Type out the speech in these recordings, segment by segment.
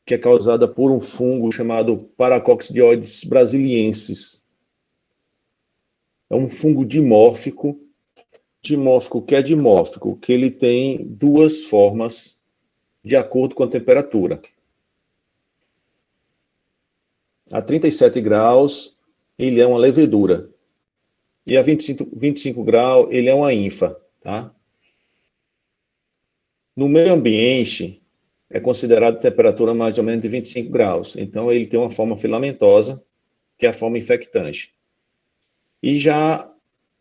que é causada por um fungo chamado Paracoccidioides brasiliensis. É um fungo dimórfico, que é dimórfico, que ele tem duas formas de acordo com a temperatura. A 37 graus, ele é uma levedura. E a 25 graus, ele é uma ínfa, tá? No meio ambiente, é considerado temperatura mais ou menos de 25 graus. Então, ele tem uma forma filamentosa, que é a forma infectante. E já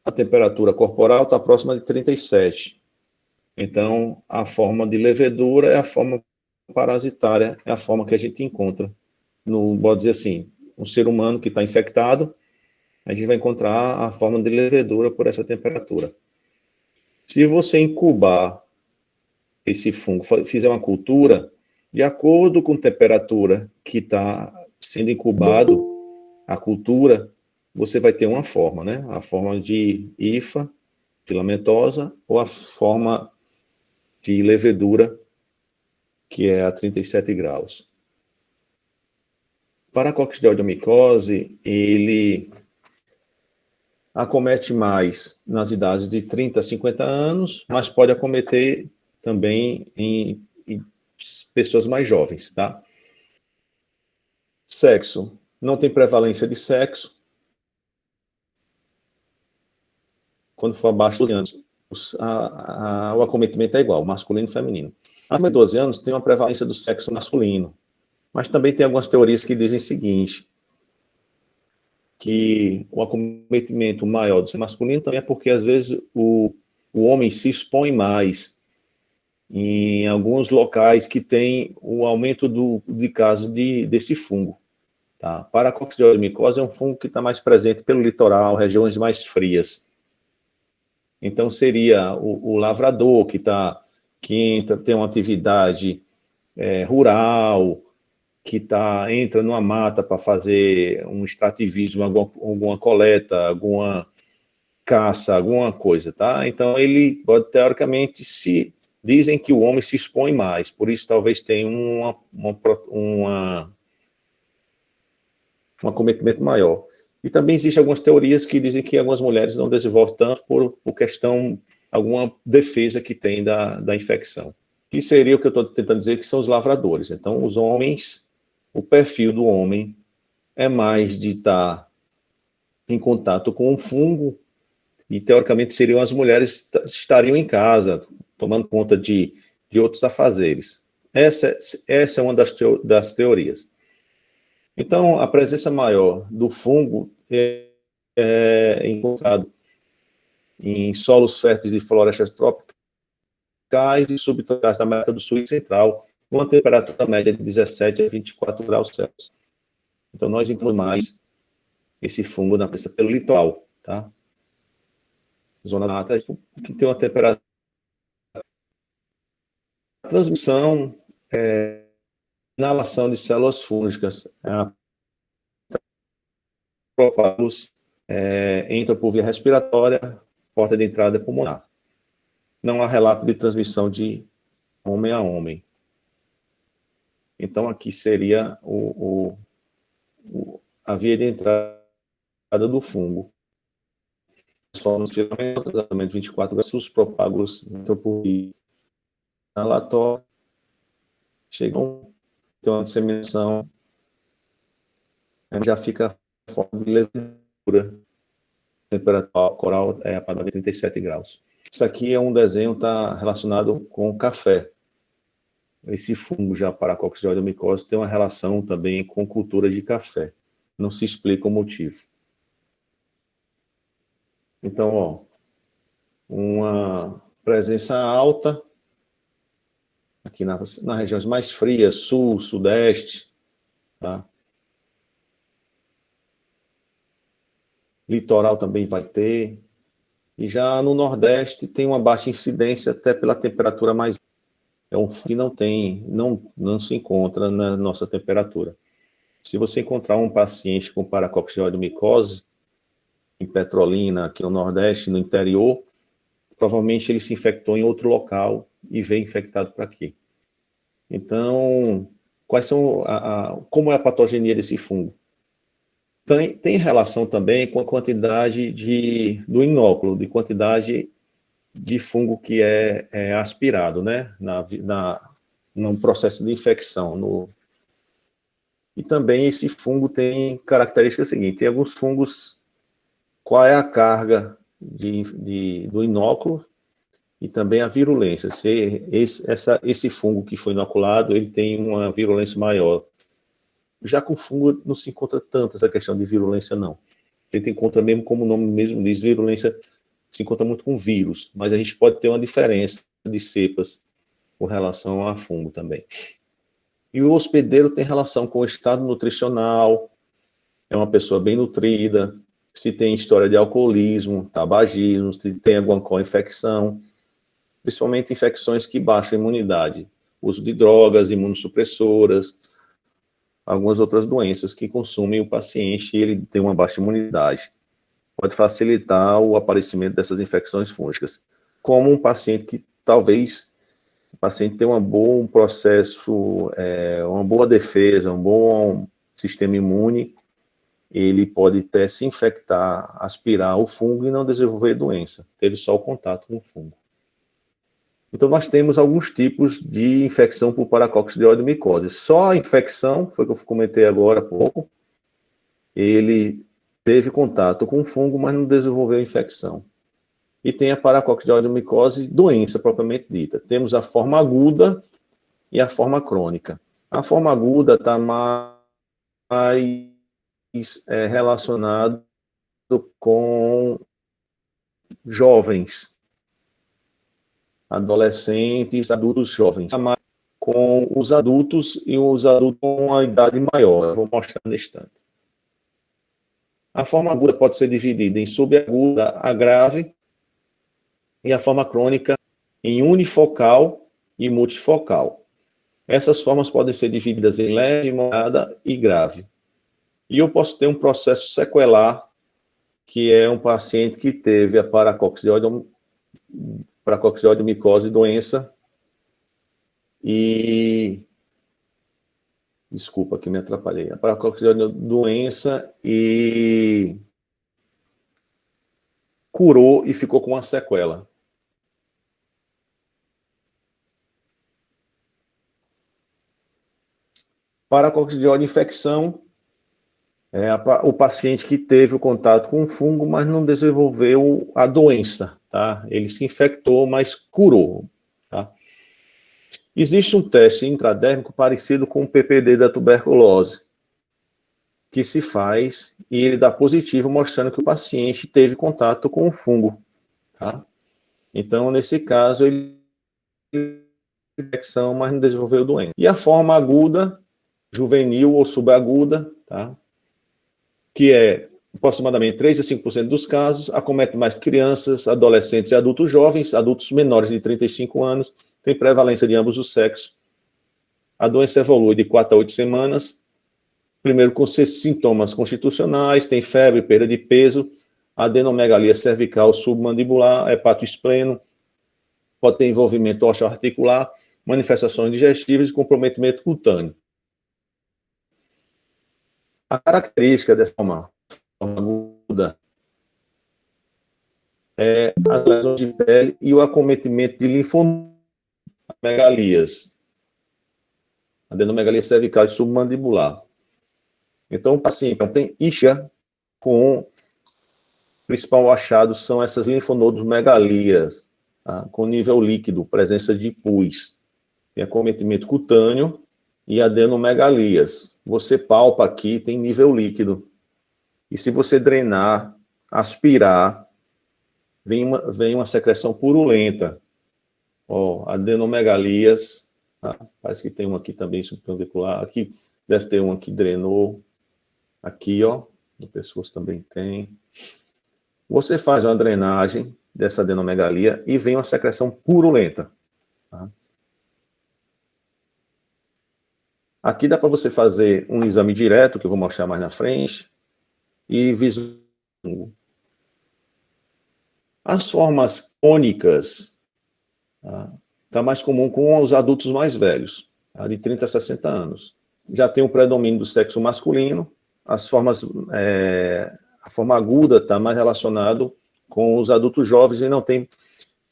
a temperatura corporal está próxima de 37. Então, a forma de levedura é a forma parasitária, é a forma que a gente encontra. Pode dizer assim, um ser humano que está infectado, a gente vai encontrar a forma de levedura por essa temperatura. Se você incubar esse fungo, fizer uma cultura, de acordo com a temperatura que está sendo incubado a cultura, você vai ter uma forma, né? A forma de hifa, filamentosa, ou a forma de levedura, que é a 37 graus. Paracoccidioidomicose, ele acomete mais nas idades de 30 a 50 anos, mas pode acometer também em pessoas mais jovens, tá? Sexo. Não tem prevalência de sexo. Quando for abaixo de 12 anos, o acometimento é igual, masculino e feminino. Acima de 12 anos tem uma prevalência do sexo masculino. Mas também tem algumas teorias que dizem o seguinte, que o acometimento maior do sexo masculino também é porque, às vezes, o homem se expõe mais em alguns locais que tem o aumento de casos desse fungo. Tá? Paracoccidioidomicose é um fungo que está mais presente pelo litoral, regiões mais frias. Então, seria o lavrador que entra, tem uma atividade rural, que entra numa mata para fazer um extrativismo, alguma coleta, alguma caça, alguma coisa, tá? Então, ele pode, teoricamente, dizem que o homem se expõe mais, por isso talvez tenha um acometimento maior. E também existem algumas teorias que dizem que algumas mulheres não desenvolvem tanto por questão, alguma defesa que tem da infecção. Que seria o que eu estou tentando dizer, que são os lavradores. Então, os homens, o perfil do homem é mais de estar em contato com um fungo, e teoricamente seriam as mulheres que estariam em casa, tomando conta de outros afazeres. Essa é uma das teorias. Então, a presença maior do fungo é encontrado em solos férteis e florestas tropicais e subtropicais da América do Sul e Central, com uma temperatura média de 17 a 24 graus Celsius. Então, nós encontramos mais esse fungo na presença pelo litoral, tá? Zona da mata, que tem uma temperatura. A transmissão inalação de células fúngicas, propágulos, entra por via respiratória, porta de entrada pulmonar. Não há relato de transmissão de homem a homem. Então, aqui seria a via de entrada do fungo. As formas filamentosas, exatamente 24 graus, os propágulos entram por via inalatória, chegam, tem uma disseminação, já fica a forma de levedura. A temperatura corporal é a partir de 37 graus. Isso aqui é um desenho que está relacionado com o café. Esse fungo já Paracoccidioidomicose tem uma relação também com cultura de café. Não se explica o motivo. Então, ó, uma presença alta aqui nas regiões mais frias, sul, sudeste, tá? Litoral também vai ter. E já no Nordeste tem uma baixa incidência, até pela temperatura mais. É um fungo que não se encontra na nossa temperatura. Se você encontrar um paciente com paracoccidioidomicose em Petrolina, aqui no Nordeste, no interior, provavelmente ele se infectou em outro local e veio infectado para aqui. Então, quais são como é a patogenia desse fungo. Tem relação também com a quantidade do inóculo, de quantidade de fungo que é aspirado, né, no processo de infecção. E também esse fungo tem características seguintes: tem alguns fungos, qual é a carga do inóculo e também a virulência. Se esse fungo que foi inoculado, ele tem uma virulência maior. Já com fungo não se encontra tanto essa questão de virulência, não. A gente encontra mesmo, como o nome mesmo diz, virulência se encontra muito com vírus, mas a gente pode ter uma diferença de cepas com relação a fungo também. E o hospedeiro tem relação com o estado nutricional, é uma pessoa bem nutrida, se tem história de alcoolismo, tabagismo, se tem alguma co-infecção, principalmente infecções que baixam a imunidade, uso de drogas, imunossupressoras, algumas outras doenças que consumem o paciente e ele tem uma baixa imunidade. Pode facilitar o aparecimento dessas infecções fúngicas. Como um paciente que talvez o paciente tenha um bom processo, uma boa defesa, um bom sistema imune, ele pode até se infectar, aspirar o fungo e não desenvolver doença. Teve só o contato com o fungo. Então, nós temos alguns tipos de infecção por paracoccus de micose. Só a infecção, foi o que eu comentei agora há pouco, ele teve contato com o fungo, mas não desenvolveu infecção. E tem a paracoccus de micose, doença propriamente dita. Temos a forma aguda e a forma crônica. A forma aguda está mais relacionado com jovens, adolescentes, adultos jovens, com os adultos e os adultos com uma idade maior. Eu vou mostrar neste instante. A forma aguda pode ser dividida em subaguda a grave e a forma crônica em unifocal e multifocal. Essas formas podem ser divididas em leve, moderada e grave. E eu posso ter um processo sequelar, que é um paciente que teve a paracoccus de micose, doença, e... Desculpa que me atrapalhei. A paracoccus de doença e curou e ficou com uma sequela. Paracoccus de infecção é o paciente que teve o contato com o fungo, mas não desenvolveu a doença, tá? Ele se infectou, mas curou, tá? Existe um teste intradérmico parecido com o PPD da tuberculose, que se faz e ele dá positivo, mostrando que o paciente teve contato com o fungo, tá? Então, nesse caso, ele teve infecção, mas não desenvolveu doença. E a forma aguda, juvenil ou subaguda, tá? Que é aproximadamente 3 a 5% dos casos, acomete mais crianças, adolescentes e adultos jovens, adultos menores de 35 anos, tem prevalência de ambos os sexos. A doença evolui de 4 a 8 semanas, primeiro com sintomas constitucionais, tem febre, perda de peso, adenomegalia cervical submandibular, hepatoespleno, pode ter envolvimento osteoarticular, manifestações digestivas e comprometimento cutâneo. A característica dessa forma aguda é as lesões de pele e o acometimento de linfonomegalias, adenomegalia cervical e submandibular. Então, o paciente tem isquia com o principal achado são essas linfonodomegalias, tá? Com nível líquido, presença de pus. Tem acometimento cutâneo e adenomegalias. Você palpa aqui, tem nível líquido. E se você drenar, aspirar, vem uma secreção purulenta. Ó, adenomegalias, tá? Parece que tem um aqui também subclavicular. Aqui deve ter um que drenou. Aqui, ó, no pescoço também tem. Você faz uma drenagem dessa adenomegalia e vem uma secreção purulenta. Tá? Aqui dá para você fazer um exame direto, que eu vou mostrar mais na frente, e visualizar. As formas cônicas tá mais comum com os adultos mais velhos, tá? De 30 a 60 anos. já tem o predomínio do sexo masculino, as formas, a forma aguda está mais relacionado com os adultos jovens e não tem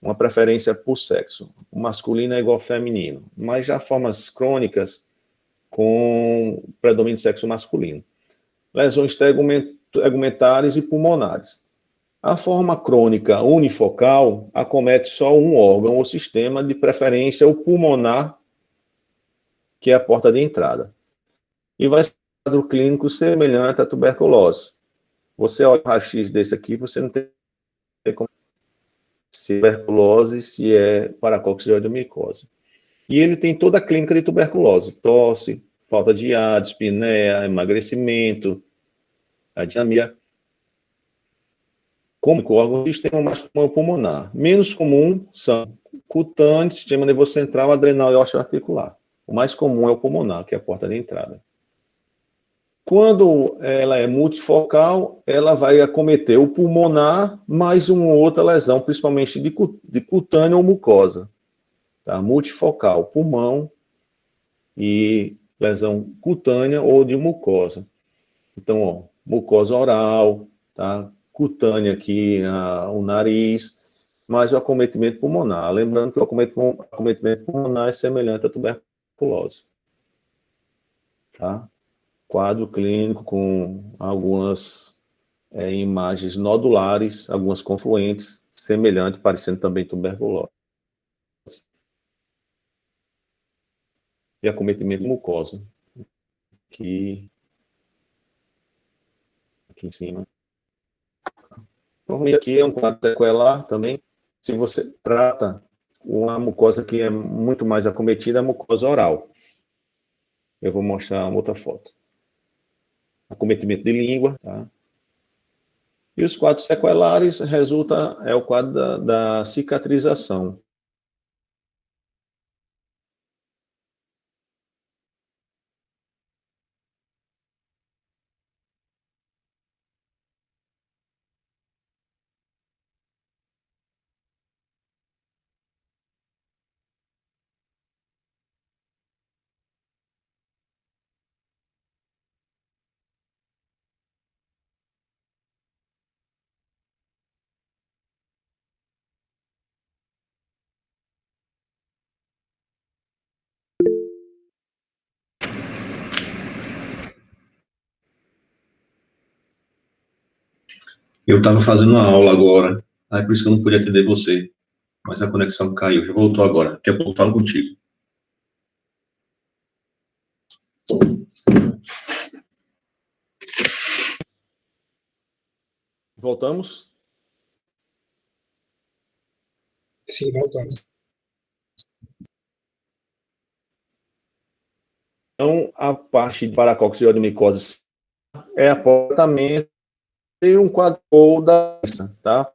uma preferência por sexo. O masculino é igual ao feminino, mas já formas crônicas com predomínio do sexo masculino. Lesões tegumentares e pulmonares. A forma crônica unifocal acomete só um órgão ou sistema, de preferência o pulmonar, que é a porta de entrada. E vai ser um quadro clínico semelhante à tuberculose. Você olha o raio-x desse aqui, você não tem como se é tuberculose, se é paracoccidioidomicose. E ele tem toda a clínica de tuberculose: tosse, falta de ar, dispneia, emagrecimento, adiamia. Como o órgão do sistema mais comum é o pulmonar. Menos comum são cutâneo, sistema nervoso central, adrenal e osteoarticular. O mais comum é o pulmonar, que é a porta de entrada. Quando ela é multifocal, ela vai acometer o pulmonar mais uma outra lesão, principalmente de cutâneo ou mucosa. Tá? Multifocal, pulmão e lesão cutânea ou de mucosa. Então, ó, mucosa oral, tá? Cutânea aqui, o nariz, mas o acometimento pulmonar. Lembrando que o acometimento pulmonar é semelhante à tuberculose. Tá? Quadro clínico com algumas imagens nodulares, algumas confluentes, semelhante, parecendo também tuberculose. E acometimento de mucosa, aqui em cima. Provavelmente aqui é um quadro sequelar também. Se você trata uma mucosa que é muito mais acometida, a mucosa oral. Eu vou mostrar uma outra foto. Acometimento de língua, tá? E os quadros sequelares é o quadro da cicatrização. Eu estava fazendo uma aula agora, aí por isso que eu não podia atender você, mas a conexão caiu, já voltou agora. Daqui a pouco eu falo contigo. Voltamos? Sim, voltamos. Então, a parte de paracoccidioidomicose é apontamento e um quadro da doença, tá?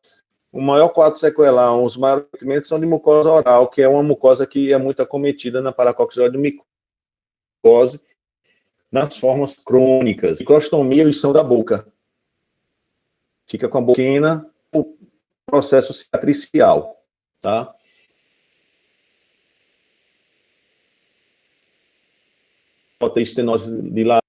O maior quadro sequelar, os maiores acontecimentos são de mucosa oral, que é uma mucosa que é muito acometida na paracoccidioidomicose, nas formas crônicas. Microstomia e lição da boca. Fica com a boca pequena, o processo cicatricial, tá? Pode ter estenose de lado.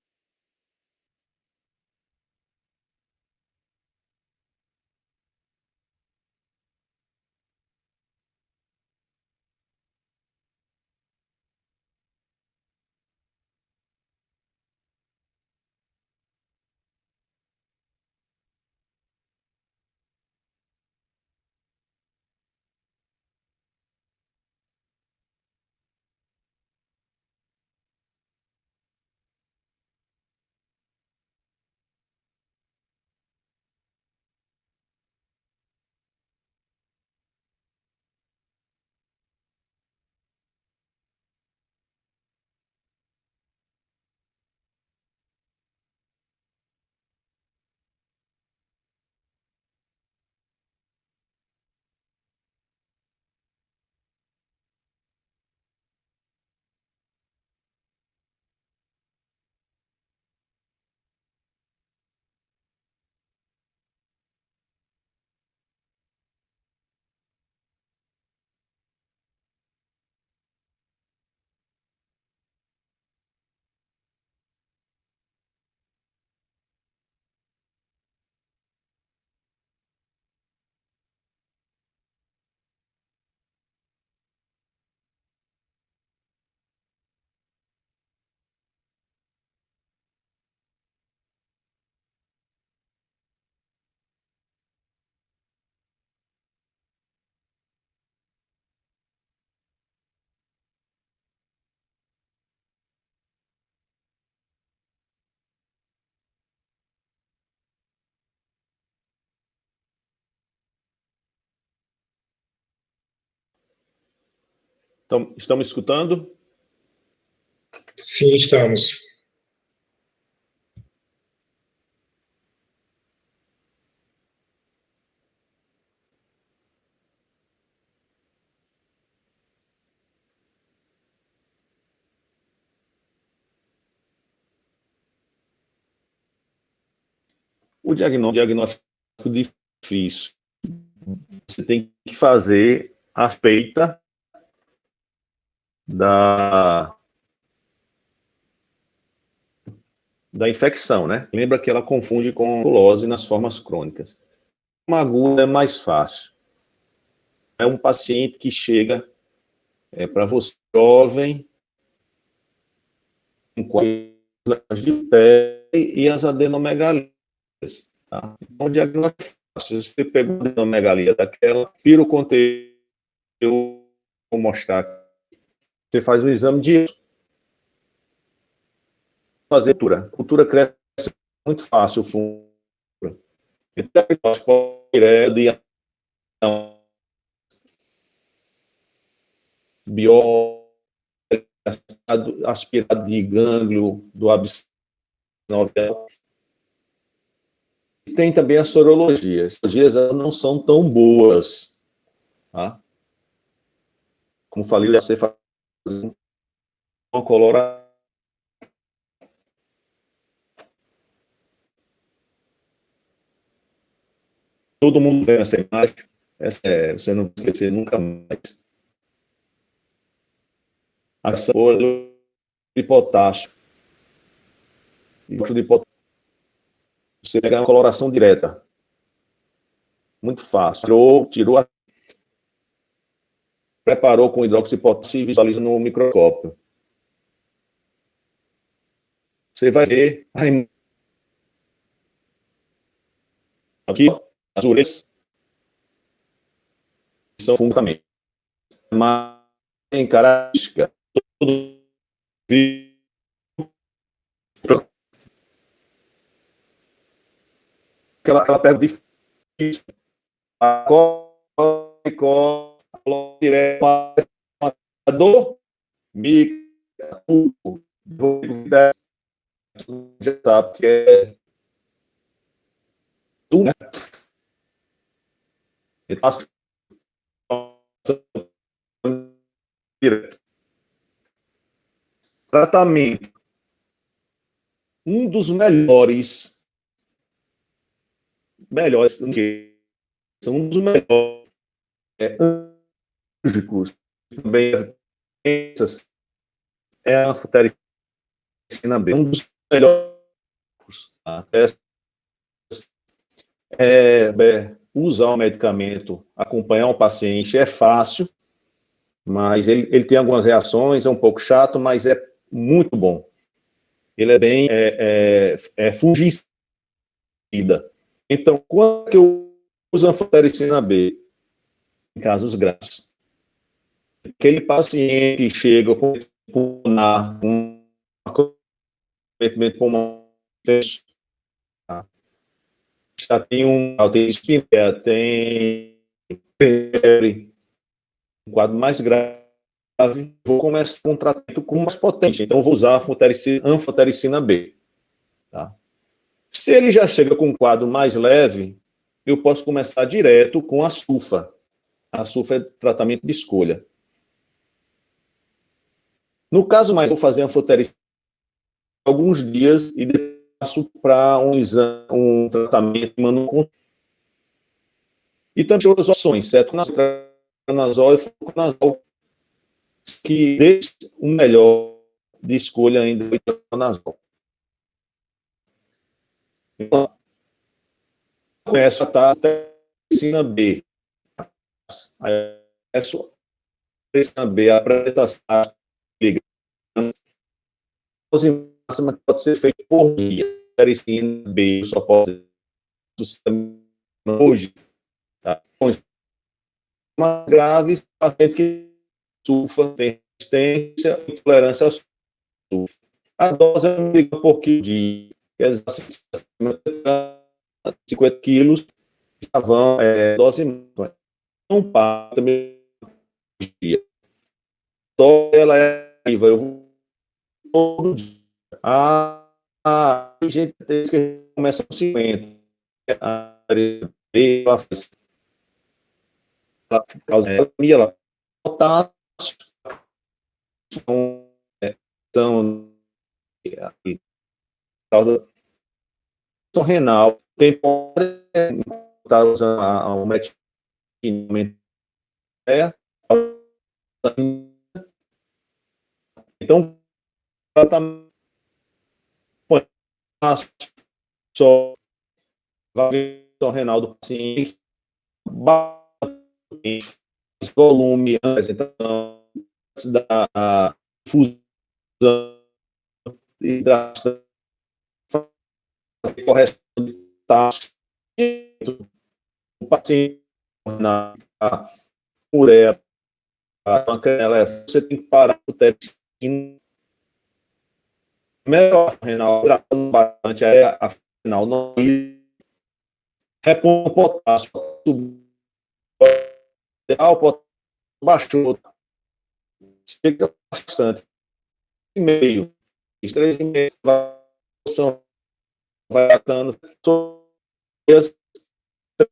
Então, estão me escutando? Sim, estamos. O diagnóstico difícil. Você tem que fazer a feita da infecção, né? Lembra que ela confunde com tuberculose nas formas crônicas. Uma aguda é mais fácil. É um paciente que chega para você jovem, com 4 anos de pé e as adenomegalias. Tá? Então, o diagnóstico é fácil. Você pegou a adenomegalia daquela, tira o conteúdo, eu vou mostrar. Você faz um exame de fazer cultura. Cultura cresce muito fácil o fungo. Então, biópsia, aspirado de gânglio do absceno. E tem também as sorologias. As sorologias não são tão boas. Tá? Como falei, você faz uma coloração. Todo mundo vê essa imagem. Você não vai esquecer nunca mais. A sabor de potássio. Você pegar uma coloração direta. Muito fácil. Tirou preparou com hidróxido de potássio e visualiza no microscópio. Você vai ver aqui as orelhas são fungo também. Mas tem característica. Ela pega difícil. A dor, já sabe que é tu, né? Tratamento. Um dos melhores, são um dos melhores análgicos, também é a anfotericina B. Um dos melhores. Usar o medicamento, acompanhar um paciente é fácil, mas ele tem algumas reações, é um pouco chato, mas é muito bom. Ele é bem fungicida. Então, quando que eu uso anfotericina B? Em casos graves. Aquele paciente que chega com pulmonar, um acometimento pulmonar, já tem tem espinha, tem febre, um quadro mais grave, vou começar com um tratamento mais potente. Então, vou usar a anfotericina B. Tá? Se ele já chega com um quadro mais leve, eu posso começar direto com a sulfa. A sulfa é tratamento de escolha. No caso mais, vou fazer anfotericina alguns dias e depois passo para um tratamento manual. E também outras opções, certo? Cetronazol e fluconazol, que deixa o melhor de escolha ainda do cetronazol. Então, começo a anfotericina B. Anfotericina B, a apresentação máxima que pode ser feita por dia. Anfotericina B só pode ser hoje. Tá? Mais graves, paciente que sulfa, tem resistência e intolerância a sulfa. A dose é 1 mg por quilo de 50 quilos, já vão, dose não para também dia. ela é ativa, eu vou todo dia. Tem gente que começa com 50. Ela causa anemia, ela potássio, são causa renal, tem pode estar usando o medicamento. Então, tratamento só variação renal do paciente, volume, apresentação da infusão hidratação correção de taxa, o paciente na ureia, você tem que parar o teste melhor renal, bastante a renal não repõe o potássio, o potássio baixou, chega bastante, meio, 3,5 vai atando,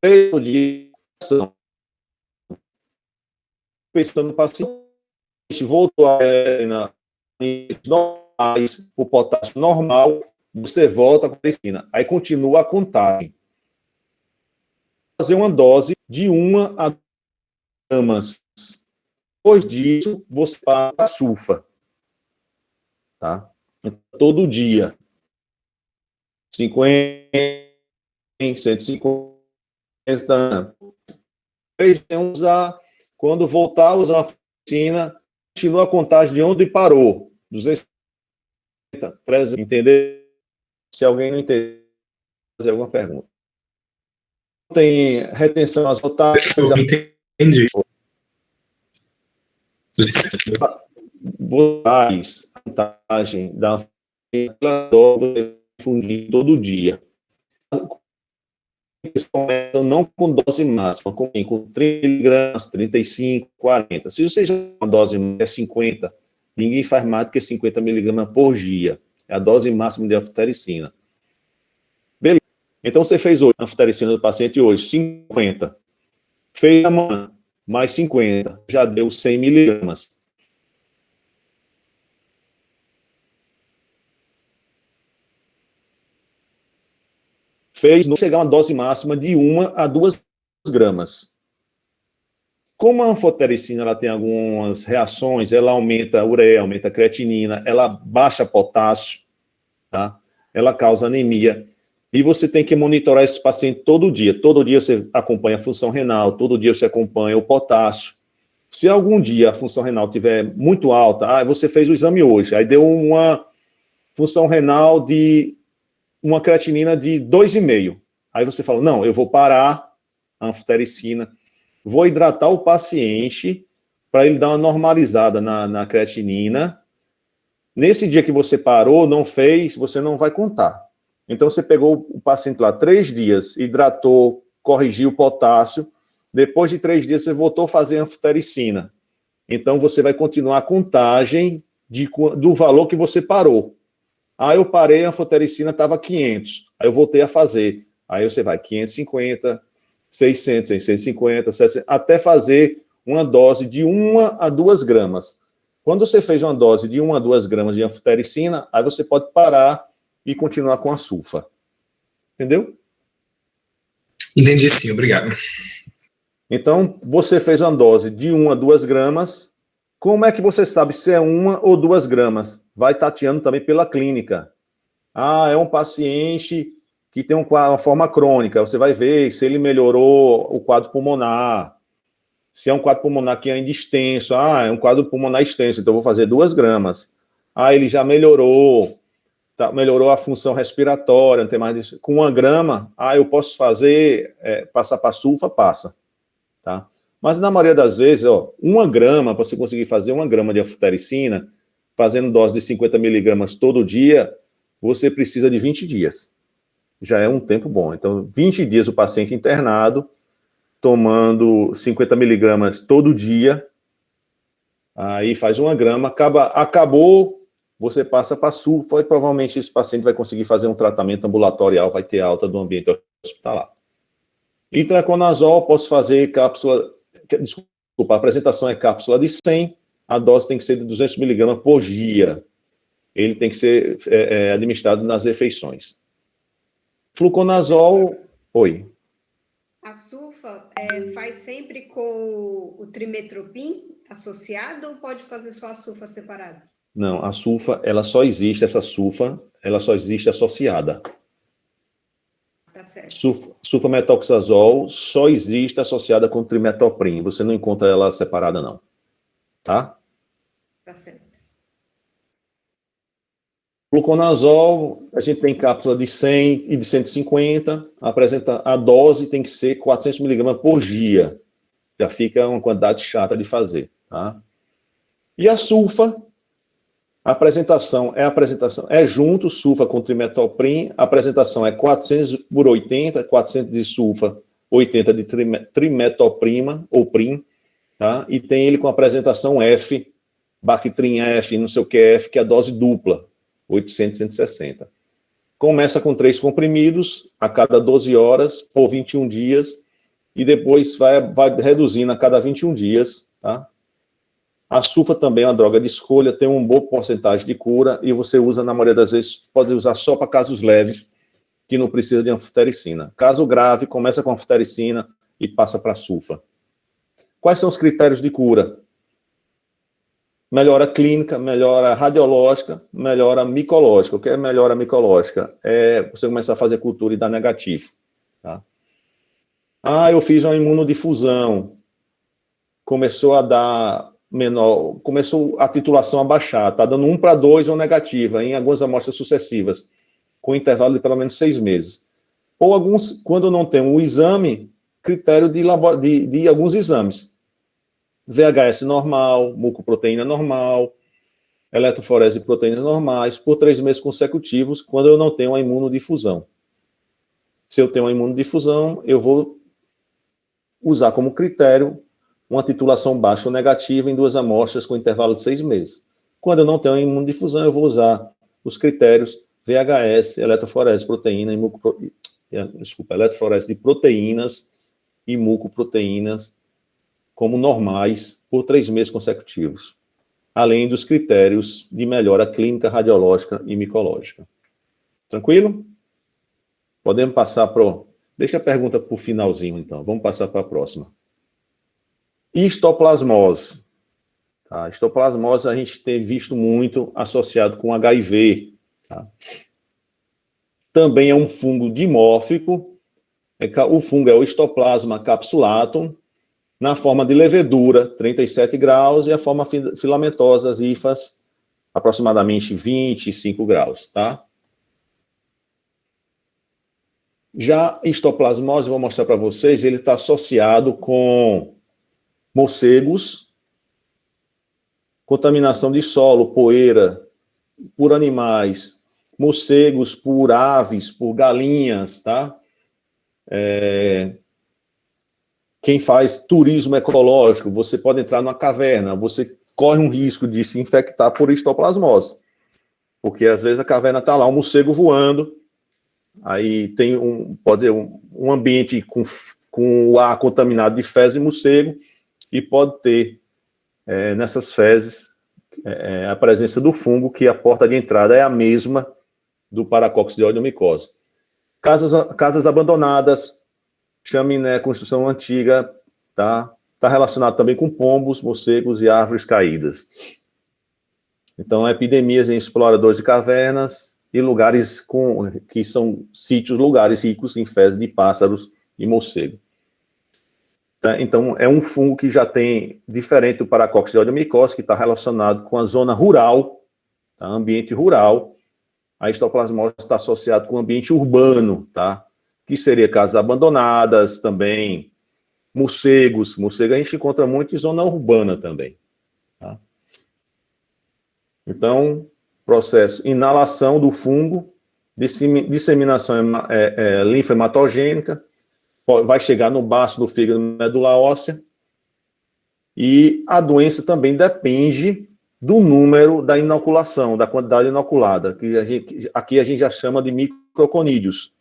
3 dias, pensando no paciente, voltou a normais, o potássio normal, você volta com a medicina. Aí continua a contagem. Fazer uma dose de 1 a 2 gramas. Depois disso, você passa a sulfa. Tá? Todo dia. 50, 150. Usar, quando voltar a usar a medicina, continua a contagem de onde parou. 250, entender? Se alguém não entender, fazer alguma pergunta. Tem retenção azotática. Entendi. A contagem da dose fundir todo dia. Eles começam não com dose máxima, com 30 miligramas, 35, 40. Se você já tem uma dose é 50, ninguém faz mais do que 50 miligramas por dia. É a dose máxima de anfotericina. Beleza. Então, você fez hoje a anfotericina do paciente hoje, 50. Fez amanhã, mais 50. Já deu 100 miligramas. Fez não chegar a uma dose máxima de 1 a 2 gramas. Como a anfotericina ela tem algumas reações, ela aumenta a ureia, aumenta a creatinina, ela baixa potássio, tá? Ela causa anemia. E você tem que monitorar esse paciente todo dia. Todo dia você acompanha a função renal, todo dia você acompanha o potássio. Se algum dia a função renal estiver muito alta, você fez o exame hoje, aí deu uma função renal de uma creatinina de 2,5. Aí você fala, não, eu vou parar a anfotericina, vou hidratar o paciente para ele dar uma normalizada na creatinina. Nesse dia que você parou, não fez, você não vai contar. Então, você pegou o paciente lá 3 dias, hidratou, corrigiu o potássio, depois de 3 dias você voltou a fazer anfotericina. Então, você vai continuar a contagem do valor que você parou. Eu parei, a anfotericina estava 500. Aí eu voltei a fazer. Aí você vai 550, 600, 650, 700, até fazer uma dose de 1 a 2 gramas. Quando você fez uma dose de 1 a 2 gramas de anfotericina, aí você pode parar e continuar com a sulfa. Entendeu? Entendi sim, obrigado. Então, você fez uma dose de 1 a 2 gramas. Como é que você sabe se é 1 ou 2 gramas? Vai tateando também pela clínica. É um paciente que tem uma forma crônica. Você vai ver se ele melhorou o quadro pulmonar. Se é um quadro pulmonar que é ainda extenso. É um quadro pulmonar extenso, então eu vou fazer 2 gramas. Ele já melhorou. Melhorou a função respiratória, não tem mais isso. Com 1 grama, eu posso fazer, passar para sulfa, passa. Tá? Mas na maioria das vezes, 1 grama, para você conseguir fazer 1 grama de anfotericina, fazendo dose de 50 miligramas todo dia, você precisa de 20 dias. Já é um tempo bom. Então, 20 dias o paciente internado, tomando 50 miligramas todo dia, Aí faz 1 grama, acabou, você passa para sulfa e provavelmente esse paciente vai conseguir fazer um tratamento ambulatorial, vai ter alta do ambiente hospitalar. Itraconazol, posso fazer cápsula, desculpa, a apresentação é cápsula de 100, a dose tem que ser de 200 miligramas por dia. Ele tem que ser administrado nas refeições. Fluconazol, oi. A sulfa faz sempre com o trimetoprim associado ou pode fazer só a sulfa separada? Não, a sulfa, ela só existe associada. Tá certo. Sulfametoxazol só existe associada com trimetoprim. Você não encontra ela separada, não. Tá? Tá certo. Fluconazol, a gente tem cápsula de 100 e de 150. A dose tem que ser 400 miligramas por dia. Já fica uma quantidade chata de fazer. Tá? E a sulfa, a apresentação é junto, sulfa com trimetoprim. A apresentação é 400 por 80, 400 de sulfa, 80 de trimetoprima, ou prim. Tá? E tem ele com a apresentação F, Bactrim F, não sei o que F, que é a dose dupla. 800, 160. Começa com 3 comprimidos a cada 12 horas, por 21 dias, e depois vai reduzindo a cada 21 dias, tá? A sulfa também é uma droga de escolha, tem uma boa porcentagem de cura, e você usa, na maioria das vezes, pode usar só para casos leves, que não precisa de anfotericina. Caso grave, começa com anfotericina e passa para a sulfa. Quais são os critérios de cura? Melhora clínica, melhora radiológica, melhora micológica. O que é melhora micológica? É você começar a fazer cultura e dar negativo. Tá? Eu fiz uma imunodifusão. Começou a dar menor, começou a titulação a baixar. Está dando 1:2 ou negativa em algumas amostras sucessivas, com intervalo de pelo menos 6 meses. Ou alguns, quando não tem um exame, critério de alguns exames. VHS normal, mucoproteína normal, eletroforese de proteínas normais, por 3 meses consecutivos, quando eu não tenho uma imunodifusão. Se eu tenho uma imunodifusão, eu vou usar como critério uma titulação baixa ou negativa em 2 amostras com intervalo de 6 meses. Quando eu não tenho uma imunodifusão, eu vou usar os critérios VHS, eletroforese de proteína eletroforese de proteínas e mucoproteínas como normais por 3 meses consecutivos, além dos critérios de melhora clínica, radiológica e micológica. Tranquilo? Podemos passar para... Deixa a pergunta para o finalzinho, então. Vamos passar para a próxima. Histoplasmose. Tá? Histoplasmose a gente tem visto muito associado com HIV. Tá? Também é um fungo dimórfico. O fungo é o Histoplasma capsulatum, na forma de levedura, 37 graus, e a forma filamentosa, as hifas, aproximadamente 25 graus, tá? Já histoplasmose, vou mostrar para vocês, ele está associado com morcegos, contaminação de solo, poeira, por animais, morcegos, por aves, por galinhas, tá? Quem faz turismo ecológico, você pode entrar numa caverna, você corre um risco de se infectar por histoplasmose. Porque às vezes a caverna está lá, um morcego voando, aí tem pode ser um ambiente com o ar contaminado de fezes de morcego, e pode ter nessas fezes a presença do fungo, que a porta de entrada é a mesma do paracoccus de oidomicose. Casas abandonadas, chaminé, construção antiga, tá? Está relacionado também com pombos, morcegos e árvores caídas. Então, epidemias em exploradores de cavernas e lugares que são lugares ricos em fezes de pássaros e morcego. Tá? Então, é um fungo que já tem, diferente do paracoccus de oidomicose, que está relacionado com a zona rural, tá? Ambiente rural. A histoplasmose está associado com o ambiente urbano, tá? Que seria casas abandonadas também, morcegos. Morcego a gente encontra muito em zona urbana também. Tá? Então, processo, inalação do fungo, disseminação linfohematogênica, vai chegar no baço do fígado, medula óssea, E a doença também depende do número da inoculação, da quantidade inoculada, que aqui a gente já chama de microconídeos.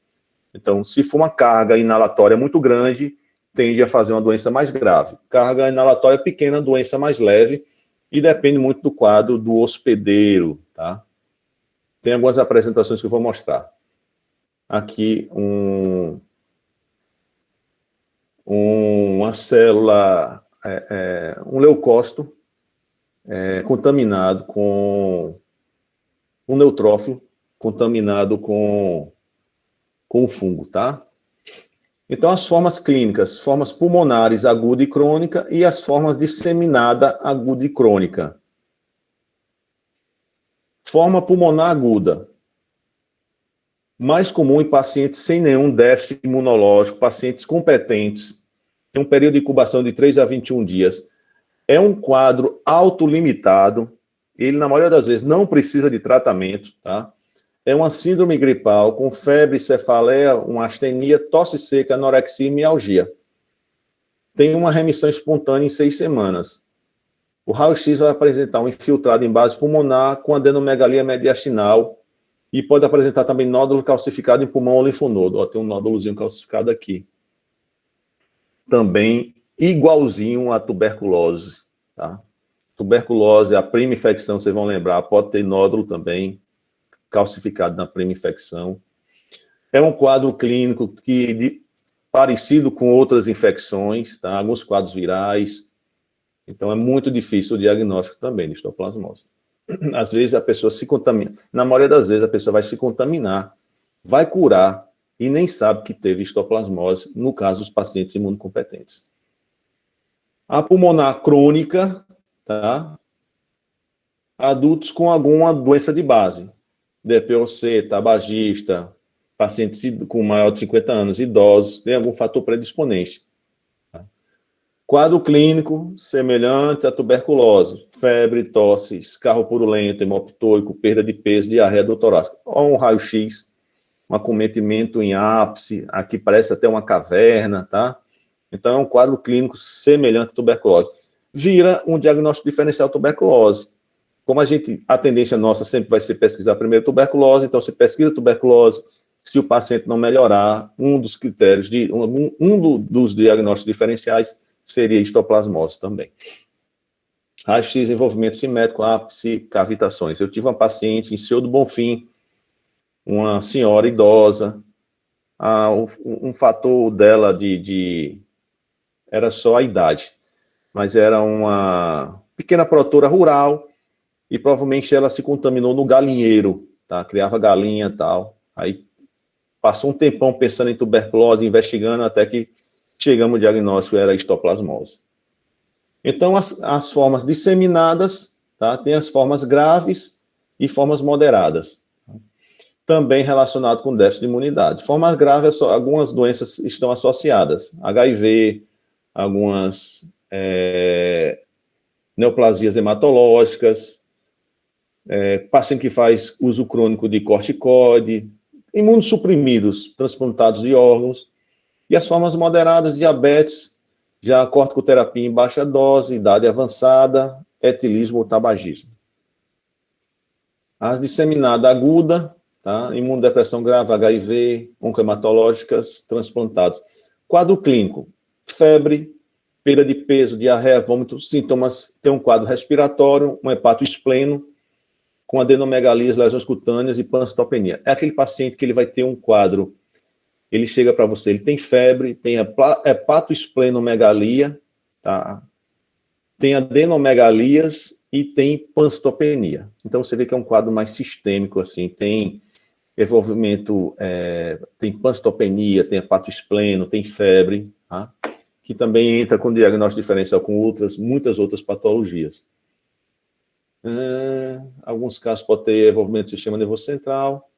Então, se for uma carga inalatória muito grande, tende a fazer uma doença mais grave. Carga inalatória pequena, doença mais leve, e depende muito do quadro do hospedeiro, tá? Tem algumas apresentações que eu vou mostrar. Aqui, uma célula, um leucócito, contaminado com um neutrófilo, contaminado com o fungo, tá? Então, as formas clínicas, formas pulmonares aguda e crônica e as formas disseminada aguda e crônica. Forma pulmonar aguda. Mais comum em pacientes sem nenhum déficit imunológico, pacientes competentes, tem um período de incubação de 3 a 21 dias. É um quadro autolimitado, ele, na maioria das vezes, não precisa de tratamento, tá? É uma síndrome gripal com febre, cefaleia, uma astenia, tosse seca, anorexia e mialgia. Tem uma remissão espontânea em 6 semanas. O raio-x vai apresentar um infiltrado em base pulmonar com adenomegalia mediastinal e pode apresentar também nódulo calcificado em pulmão ou linfonodo. Ó, tem um nódulozinho calcificado aqui. Também igualzinho à tuberculose, tá? Tuberculose, a prima infecção, vocês vão lembrar, pode ter nódulo também calcificado na prima infecção. É um quadro clínico parecido com outras infecções, tá? Alguns quadros virais. Então, é muito difícil o diagnóstico também de histoplasmose. Às vezes, a pessoa se contamina. Na maioria das vezes, a pessoa vai se contaminar, vai curar e nem sabe que teve histoplasmose, no caso dos pacientes imunocompetentes. A pulmonar crônica, tá? Adultos com alguma doença de base. DPOC, tabagista, pacientes com maior de 50 anos, idosos, tem algum fator predisponente. Tá? Quadro clínico semelhante à tuberculose, febre, tosse, escarro purulento, hemoptôico, perda de peso, diarreia do torácico. Ou um raio-x, um acometimento em ápice, aqui parece até uma caverna, tá? Então, é um quadro clínico semelhante à tuberculose. Vira um diagnóstico diferencial tuberculose. Como a tendência nossa sempre vai ser pesquisar primeiro tuberculose, então você pesquisa tuberculose, se o paciente não melhorar, um dos critérios, dos diagnósticos diferenciais seria histoplasmose também. Raio-x, envolvimento simétrico, ápice, cavitações. Eu tive uma paciente em Senhor do Bonfim, uma senhora idosa, um fator dela era só a idade, mas era uma pequena produtora rural, e provavelmente ela se contaminou no galinheiro, tá? Criava galinha e tal. Aí passou um tempão pensando em tuberculose, investigando, até que chegamos ao diagnóstico, era histoplasmose. Então, as formas disseminadas, tá? Tem as formas graves e formas moderadas. Também relacionado com déficit de imunidade. Formas graves, algumas doenças estão associadas. HIV, algumas neoplasias hematológicas, paciente que faz uso crônico de corticoide, imunossuprimidos, transplantados de órgãos, e as formas moderadas, diabetes, já corticoterapia em baixa dose, idade avançada, etilismo ou tabagismo. A disseminada aguda, tá? Imunodepressão grave, HIV, oncohematológicas, transplantados. Quadro clínico, febre, perda de peso, diarreia, vômito, sintomas, tem um quadro respiratório, um hepatoespleno, com adenomegalias, lesões cutâneas e pancitopenia. É aquele paciente que ele vai ter um quadro, ele chega para você, ele tem febre, tem hepatoesplenomegalia, tá? Tem adenomegalias e tem pancitopenia. Então, você vê que é um quadro mais sistêmico, assim, tem envolvimento, tem pancitopenia, tem hepatoespleno, tem febre, tá? Que também entra com diagnóstico diferencial com muitas outras patologias. Alguns casos podem ter envolvimento do sistema nervoso central.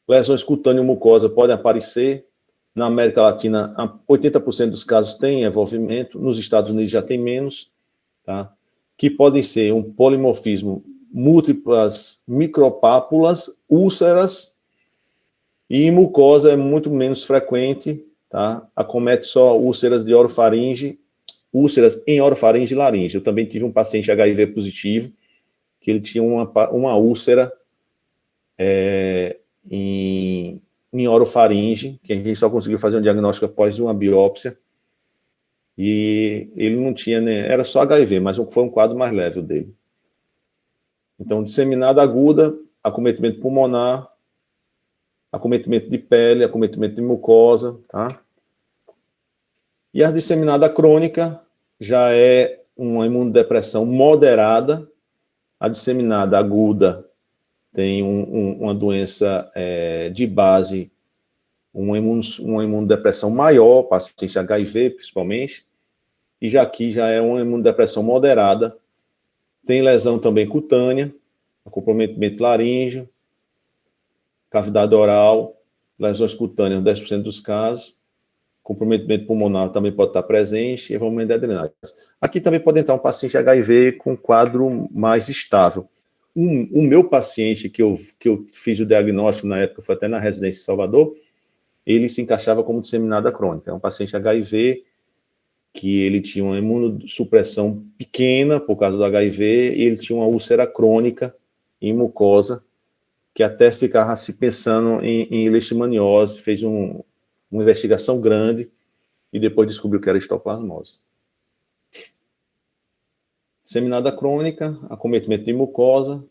Lesões cutâneas e mucosa podem aparecer. Na América Latina, 80% dos casos têm envolvimento. Nos Estados Unidos já tem menos, tá? Que podem ser um polimorfismo, múltiplas micropápulas, úlceras, e mucosa é muito menos frequente, tá? Acomete só úlceras de orofaringe, úlceras em orofaringe e laringe. Eu também tive um paciente HIV positivo, que ele tinha uma úlcera em orofaringe, que a gente só conseguiu fazer um diagnóstico após uma biópsia, e ele não tinha, né, era só HIV, mas foi um quadro mais leve dele. Então, disseminada aguda, acometimento pulmonar, acometimento de pele, acometimento de mucosa, tá? E a disseminada crônica já é uma imunodepressão moderada. A disseminada aguda tem uma doença de base, uma imunodepressão maior, paciente HIV principalmente, e já aqui já é uma imunodepressão moderada. Tem lesão também cutânea, comprometimento laríngeo, cavidade oral, lesões cutâneas, 10% dos casos, comprometimento pulmonar também pode estar presente, e envolvimento de adrenais. Aqui também pode entrar um paciente HIV com quadro mais estável. O meu paciente, que eu fiz o diagnóstico na época, foi até na residência em Salvador, ele se encaixava como disseminada crônica. É um paciente HIV que ele tinha uma imunossupressão pequena por causa do HIV, e ele tinha uma úlcera crônica em mucosa, que até ficava se pensando em leishmaniose, fez uma investigação grande, e depois descobriu que era histoplasmose. Disseminada crônica, acometimento de mucosa,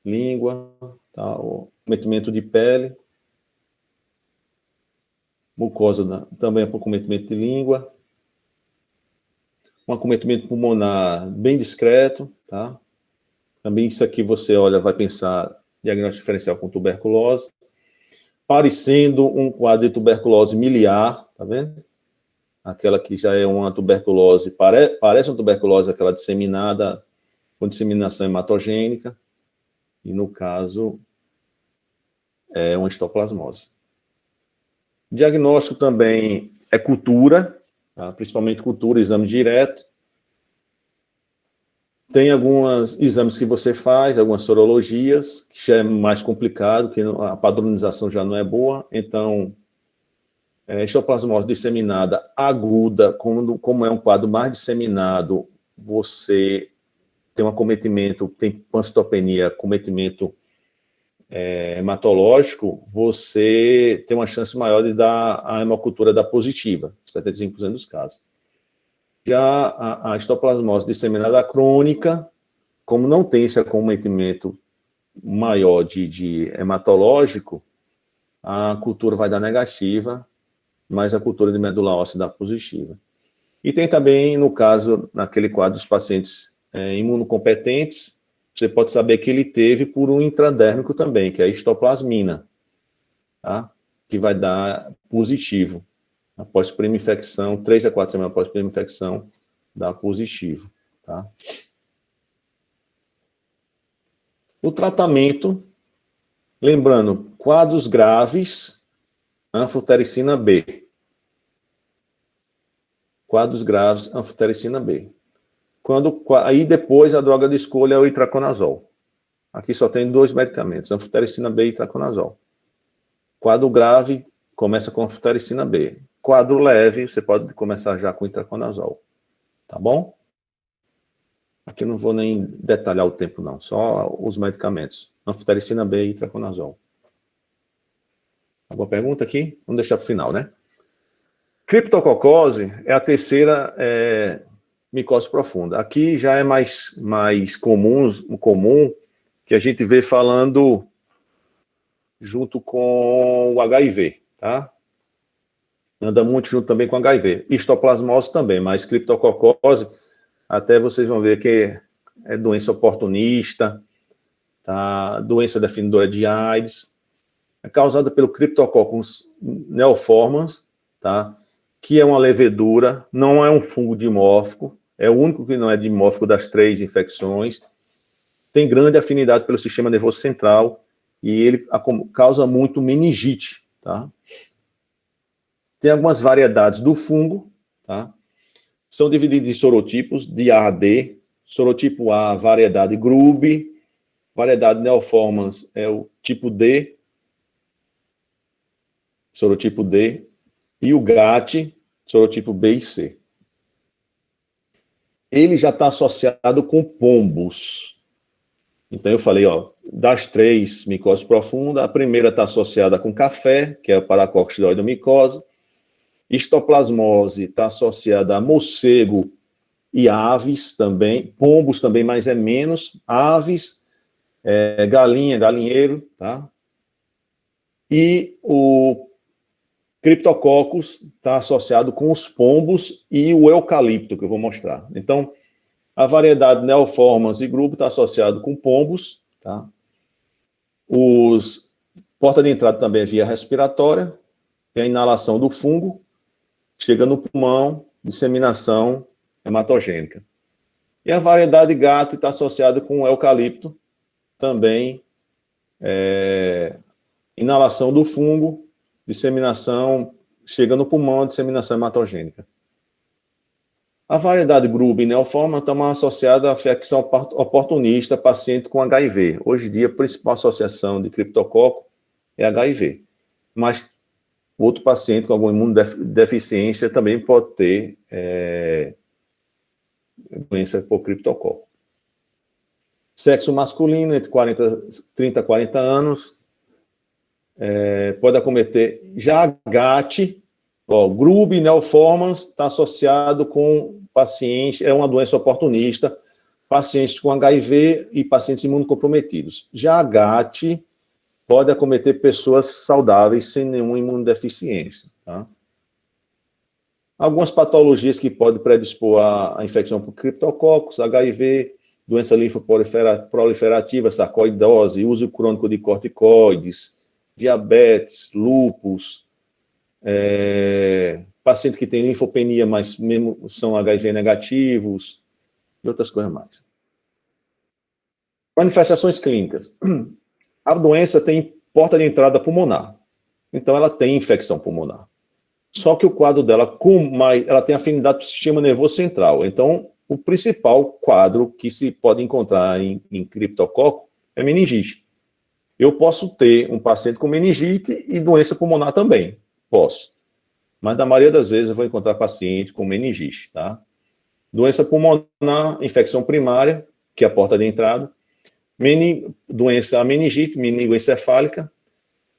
língua, tá, acometimento de pele, mucosa também é acometimento de língua, um acometimento pulmonar bem discreto, tá? Também isso aqui você olha, vai pensar diagnóstico diferencial com tuberculose, parecendo um quadro de tuberculose miliar, tá vendo? Aquela que já é uma tuberculose, parece uma tuberculose, aquela disseminada, com disseminação hematogênica, e no caso é uma histoplasmose. Diagnóstico também é cultura, tá? Principalmente cultura, exame direto. Tem alguns exames que você faz, algumas sorologias, que já é mais complicado, que a padronização já não é boa, então histoplasmose disseminada aguda, como é um quadro mais disseminado, você tem um acometimento, tem pancitopenia, acometimento hematológico, você tem uma chance maior de dar a hemocultura da positiva, 75% dos casos. Já a histoplasmose disseminada crônica, como não tem esse acometimento maior de hematológico, a cultura vai dar negativa, mas a cultura de medula óssea dá positiva. E tem também, no caso, naquele quadro dos pacientes imunocompetentes, você pode saber que ele teve por um intradérmico também, que é a histoplasmina, tá? Que vai dar positivo. Após primeira infecção, 3 a 4 semanas após primeira infecção, dá positivo, tá? O tratamento, lembrando, quadros graves, anfotericina B. Quadros graves, anfotericina B. Aí depois a droga de escolha é o itraconazol. Aqui só tem 2 medicamentos, anfotericina B e itraconazol. Quadro grave, começa com anfotericina B. Quadro leve, você pode começar já com itraconazol. Tá bom? Aqui eu não vou nem detalhar o tempo, não. Só os medicamentos. Anfotericina B e itraconazol. Alguma pergunta aqui? Vamos deixar para o final, né? Criptococose é a terceira micose profunda. Aqui já é mais comum que a gente vê falando junto com o HIV, tá? Anda muito junto também com HIV. Histoplasmose também, mas criptococose, até vocês vão ver que é doença oportunista, tá? Doença definidora de AIDS, é causada pelo Cryptococcus neoformans, tá? Que é uma levedura, não é um fungo dimórfico, é o único que não é dimórfico das 3 infecções, tem grande afinidade pelo sistema nervoso central e ele causa muito meningite, tá? Tem algumas variedades do fungo, tá? São divididos em sorotipos, de A a D. Sorotipo A, variedade Grube. Variedade Neoformans é o tipo D. Sorotipo D. E o GAT, sorotipo B e C. ele já está associado com pombos. Então, eu falei, ó, das 3 micoses profundas, a primeira está associada com café, que é a paracoccidioidomicose. Histoplasmose está associada a morcego e aves também, pombos também, mas é menos, aves, galinha, galinheiro, tá? E o Cryptococcus está associado com os pombos e o eucalipto, que eu vou mostrar. Então, a variedade Neoformans e grupo está associado com pombos, tá? Os porta de entrada também é via respiratória, tem a inalação do fungo, chega no pulmão, disseminação hematogênica. E a variedade gato está associada com o eucalipto, também inalação do fungo, disseminação, chega no pulmão, disseminação hematogênica. A variedade Grube e Neoforma está associada à infecção oportunista, paciente com HIV. Hoje em dia, a principal associação de criptococo é HIV. Mas outro paciente com alguma imunodeficiência também pode ter doença por criptococo. Sexo masculino, entre 30 e 40 anos, pode acometer já GAT, Grube Neoformans está associado com pacientes, é uma doença oportunista, pacientes com HIV e pacientes imunocomprometidos. Já GAT pode acometer pessoas saudáveis sem nenhuma imunodeficiência. Tá? Algumas patologias que podem predispor à infecção por criptococos, HIV, doença linfoproliferativa, sarcoidose, uso crônico de corticoides, diabetes, lúpus, paciente que tem linfopenia, mas mesmo são HIV negativos, e outras coisas mais. Manifestações clínicas. A doença tem porta de entrada pulmonar, então ela tem infecção pulmonar. Só que o quadro dela, ela tem afinidade com o sistema nervoso central. Então, o principal quadro que se pode encontrar em criptococo é meningite. Eu posso ter um paciente com meningite e doença pulmonar também. Posso. Mas, na maioria das vezes, eu vou encontrar paciente com meningite, tá? Doença pulmonar, infecção primária, que é a porta de entrada. Doença meningite, meningoencefálica.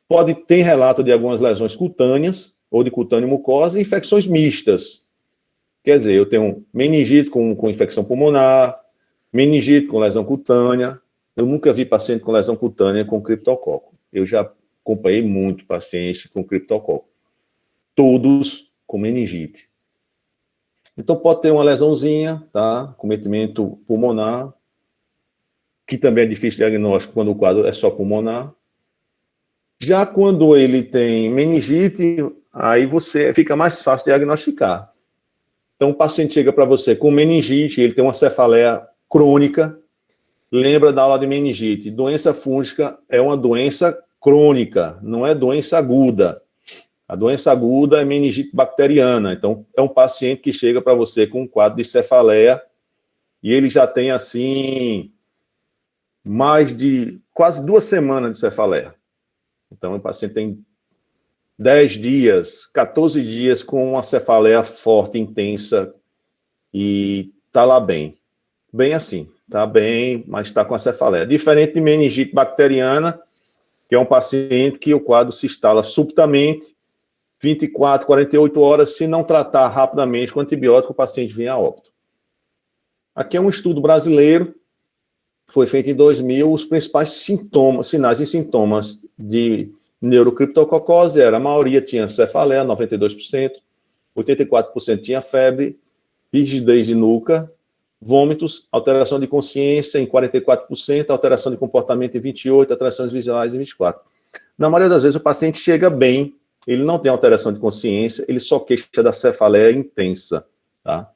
Pode ter relato de algumas lesões cutâneas, ou de cutâneo mucosa, e infecções mistas. Quer dizer, eu tenho meningite com infecção pulmonar, meningite com lesão cutânea. Eu nunca vi paciente com lesão cutânea com criptococo. Eu já acompanhei muito pacientes com criptococo. Todos com meningite. Então, pode ter uma lesãozinha, tá? Cometimento pulmonar, que também é difícil de diagnóstico quando o quadro é só pulmonar. Já quando ele tem meningite, aí fica mais fácil de diagnosticar. Então, o paciente chega para você com meningite, ele tem uma cefaleia crônica. Lembra da aula de meningite? Doença fúngica é uma doença crônica, não é doença aguda. A doença aguda é meningite bacteriana. Então, é um paciente que chega para você com um quadro de cefaleia e ele já tem, assim, mais de quase 2 semanas de cefaleia. Então, o paciente tem 10 dias, 14 dias com uma cefaleia forte, intensa, e está lá bem. Bem assim, está bem, mas está com a cefaleia. Diferente de meningite bacteriana, que é um paciente que o quadro se instala subitamente, 24, 48 horas, se não tratar rapidamente com antibiótico, o paciente vem a óbito. Aqui é um estudo brasileiro, foi feito em 2000, os principais sinais e sintomas de neurocriptococose a maioria tinha cefaleia, 92%, 84% tinha febre, rigidez de nuca, vômitos, alteração de consciência em 44%, alteração de comportamento em 28%, alterações visuais em 24%. Na maioria das vezes o paciente chega bem, ele não tem alteração de consciência, ele só queixa da cefaleia intensa, tá?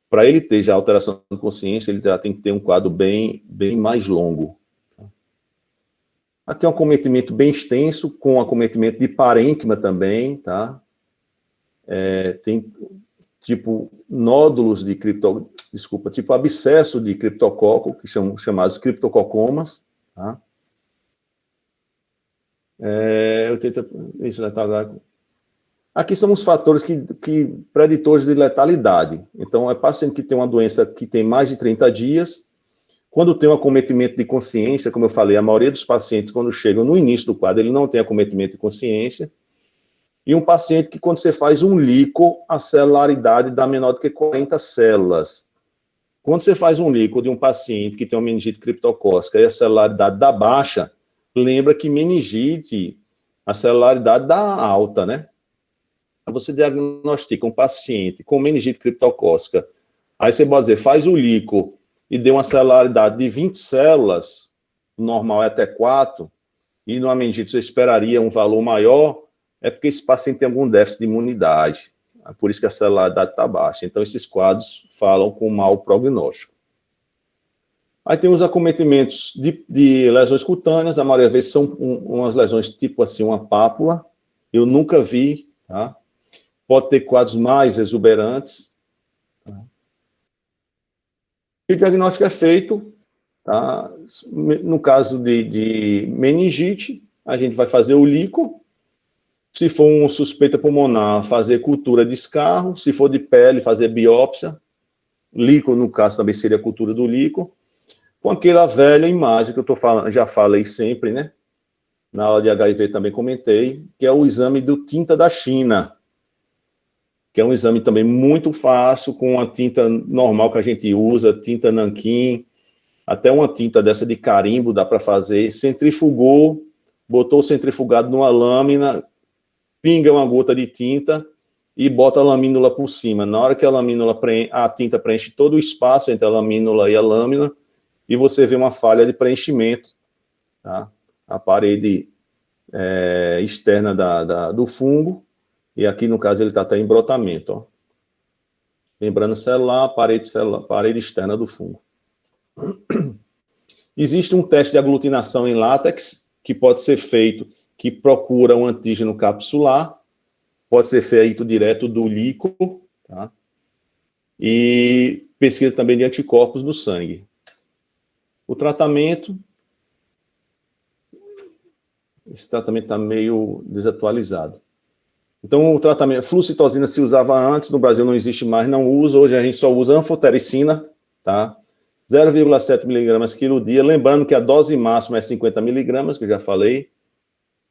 Para ele ter já alteração de consciência, ele já tem que ter um quadro bem mais longo. Aqui é um acometimento bem extenso, com acometimento de parênquima também, tá? Tem, tipo, nódulos de tipo abscesso de criptococo, que são chamados criptococomas, tá? Eu tento... Aqui são os fatores preditores de letalidade. Então, é paciente que tem uma doença que tem mais de 30 dias. Quando tem um acometimento de consciência, como eu falei, a maioria dos pacientes, quando chegam no início do quadro, ele não tem acometimento de consciência. E um paciente que, quando você faz um lico, a celularidade dá menor do que 40 células. Quando você faz um lico de um paciente que tem uma meningite criptocócica e a celularidade dá baixa, lembra que meningite, a celularidade dá alta, né? Você diagnostica um paciente com meningite criptocócica, aí você pode dizer, faz o lico e dê uma celularidade de 20 células, o normal é até 4, e numa meningite você esperaria um valor maior, é porque esse paciente tem algum déficit de imunidade, é por isso que a celularidade está baixa. Então, esses quadros falam com mau prognóstico. Aí tem os acometimentos de lesões cutâneas, a maioria das vezes são umas lesões tipo assim, uma pápula, eu nunca vi, tá? Pode ter quadros mais exuberantes. Tá? E o diagnóstico é feito, tá? No caso de meningite, a gente vai fazer o lico. Se for uma suspeita pulmonar, fazer cultura de escarro. Se for de pele, fazer biópsia. Lico, no caso, também seria a cultura do lico. Com aquela velha imagem que eu tô falando, já falei sempre, né? Na aula de HIV também comentei, que é o exame do tinta da China, que é um exame também muito fácil, com a tinta normal que a gente usa, tinta nanquim, até uma tinta dessa de carimbo dá para fazer, centrifugou, botou o centrifugado numa lâmina, pinga uma gota de tinta e bota a lamínula por cima. Na hora que a tinta preenche todo o espaço entre a lamínula e a lâmina, e você vê uma falha de preenchimento, tá? A parede externa do fungo, e aqui, no caso, ele está até em brotamento, ó. Membrana celular, parede externa do fungo. Existe um teste de aglutinação em látex, que pode ser feito, que procura um antígeno capsular, pode ser feito direto do lico, tá? E pesquisa também de anticorpos no sangue. O tratamento, esse tratamento está meio desatualizado. Então, o tratamento, flucitosina se usava antes, no Brasil não existe mais, não usa, hoje a gente só usa anfotericina, tá? 0,7 miligramas quilo dia, lembrando que a dose máxima é 50 miligramas, que eu já falei,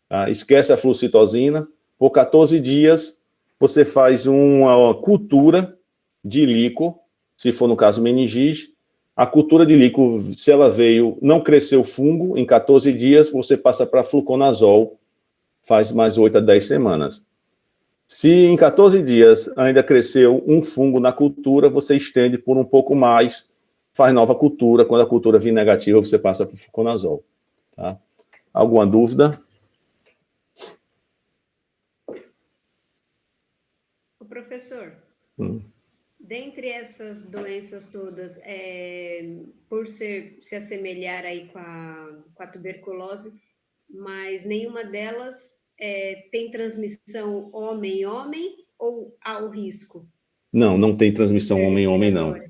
tá? Esquece a flucitosina, por 14 dias, você faz uma cultura de lico, se for no caso meningite, a cultura de lico, se ela veio, não cresceu fungo, em 14 dias, você passa para fluconazol, faz mais 8 a 10 semanas. Se em 14 dias ainda cresceu um fungo na cultura, você estende por um pouco mais, faz nova cultura. Quando a cultura vir negativa, você passa para o fluconazol. Tá? Alguma dúvida? O professor, dentre essas doenças todas, por se assemelhar aí com a tuberculose, mas nenhuma delas tem transmissão homem-homem ou há o risco? Não tem transmissão homem-homem, não.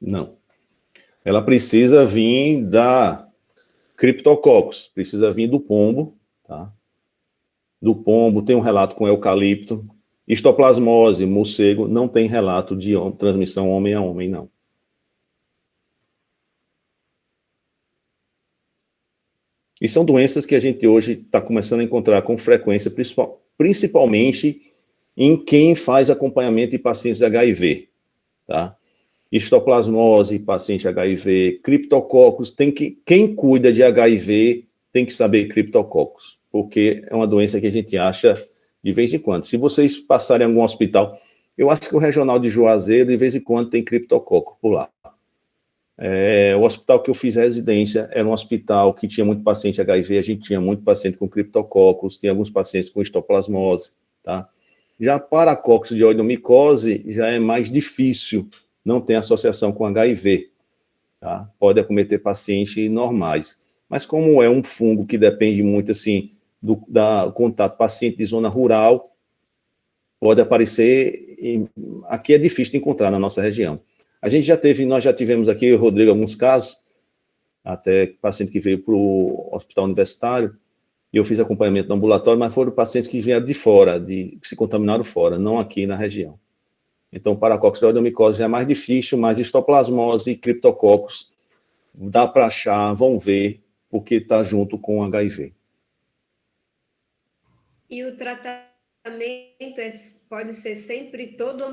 Não. Ela precisa vir da Cryptococcus, precisa vir do pombo, tá? Do pombo, tem um relato com eucalipto. Histoplasmose, morcego, não tem relato de transmissão homem a homem, não. E são doenças que a gente hoje está começando a encontrar com frequência, principalmente em quem faz acompanhamento de pacientes HIV, tá? Histoplasmose, paciente HIV, criptococcus, quem cuida de HIV tem que saber criptococcus, porque é uma doença que a gente acha de vez em quando. Se vocês passarem em algum hospital, eu acho que o regional de Juazeiro, de vez em quando, tem criptococcus por lá. O hospital que eu fiz residência era um hospital que tinha muito paciente HIV, a gente tinha muito paciente com criptococcus, tinha alguns pacientes com histoplasmose, tá? Já para a coccidioidomicose, já é mais difícil, não tem associação com HIV, tá? Pode acometer pacientes normais. Mas como é um fungo que depende muito, assim, do contato paciente de zona rural, pode aparecer, aqui é difícil de encontrar na nossa região. Nós já tivemos aqui, Rodrigo, alguns casos, até paciente que veio para o hospital universitário, e eu fiz acompanhamento no ambulatório, mas foram pacientes que vieram de fora, que se contaminaram fora, não aqui na região. Então, paracoccidioidomicose já é mais difícil, mas histoplasmose e criptococos dá para achar, vão ver, porque está junto com o HIV. E o tratamento pode ser sempre todo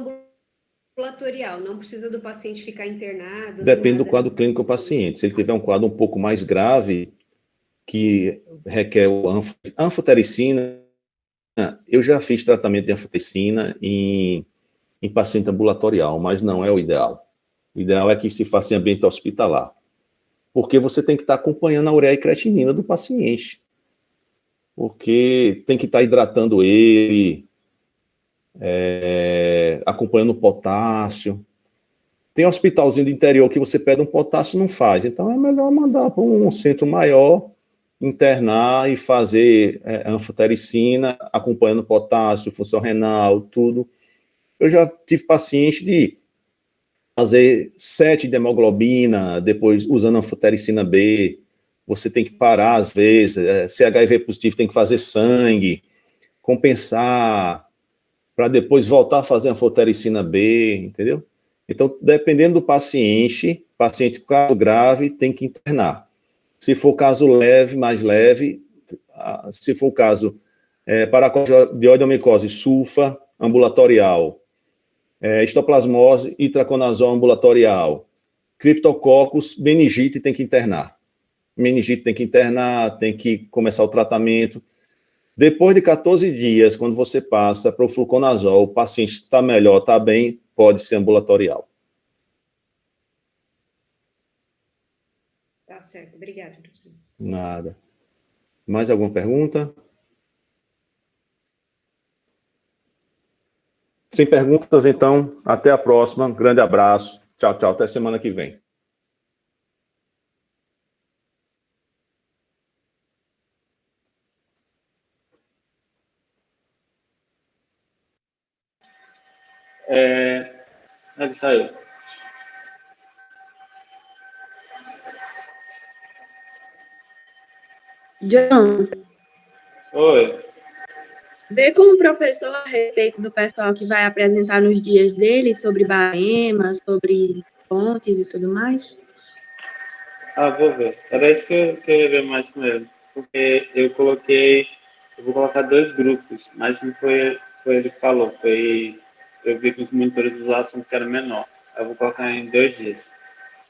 ambulatorial, não precisa do paciente ficar internado? Depende do quadro clínico do paciente. Se ele tiver um quadro um pouco mais grave, que requer anfotericina, eu já fiz tratamento de anfotericina em paciente ambulatorial, mas não é o ideal. O ideal é que se faça em ambiente hospitalar, porque você tem que estar acompanhando a ureia e creatinina do paciente, porque tem que estar hidratando ele, acompanhando o potássio. Tem hospitalzinho do interior que você pede um potássio e não faz, então é melhor mandar para um centro maior, internar e fazer anfotericina, acompanhando potássio, função renal, tudo. Eu já tive paciente de fazer 7 de hemoglobina, depois usando anfotericina B, você tem que parar às vezes, se HIV positivo tem que fazer sangue, compensar, para depois voltar a fazer anfotericina B, entendeu? Então, dependendo do paciente com caso grave, tem que internar. Se for caso leve, mais leve, se for o caso paracoccidioidomicose sulfa ambulatorial, histoplasmose e traconazol ambulatorial, criptococos, meningite tem que internar. Meningite tem que internar, tem que começar o tratamento. Depois de 14 dias, quando você passa para o fluconazol, o paciente está melhor, está bem, pode ser ambulatorial. Tá certo, obrigada, professor. Nada. Mais alguma pergunta? Sem perguntas, então, até a próxima. Grande abraço. Tchau, tchau. Até semana que vem. Ele saiu. John, Oi. vê com o professor a respeito do pessoal que vai apresentar nos dias dele sobre barema, sobre fontes e tudo mais. Vou ver. Era isso que eu ia ver mais com ele. Porque eu vou colocar 2 grupos, mas não foi ele que falou, eu vi que os monitores usavam que era menor. Eu vou colocar em 2 dias.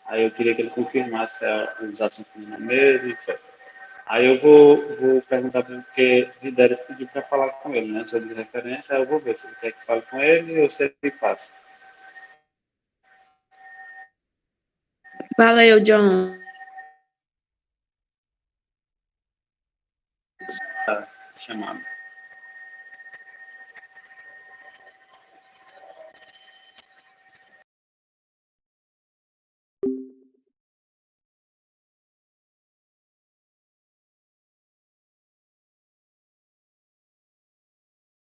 Aí eu queria que ele confirmasse se a usação foi a mesma, etc. Aí eu vou perguntar para ele, porque o Vidéres pediu para falar com ele, né, sobre referência, aí eu vou ver se ele quer que fale com ele ou se ele passa. Valeu, John. Chamado.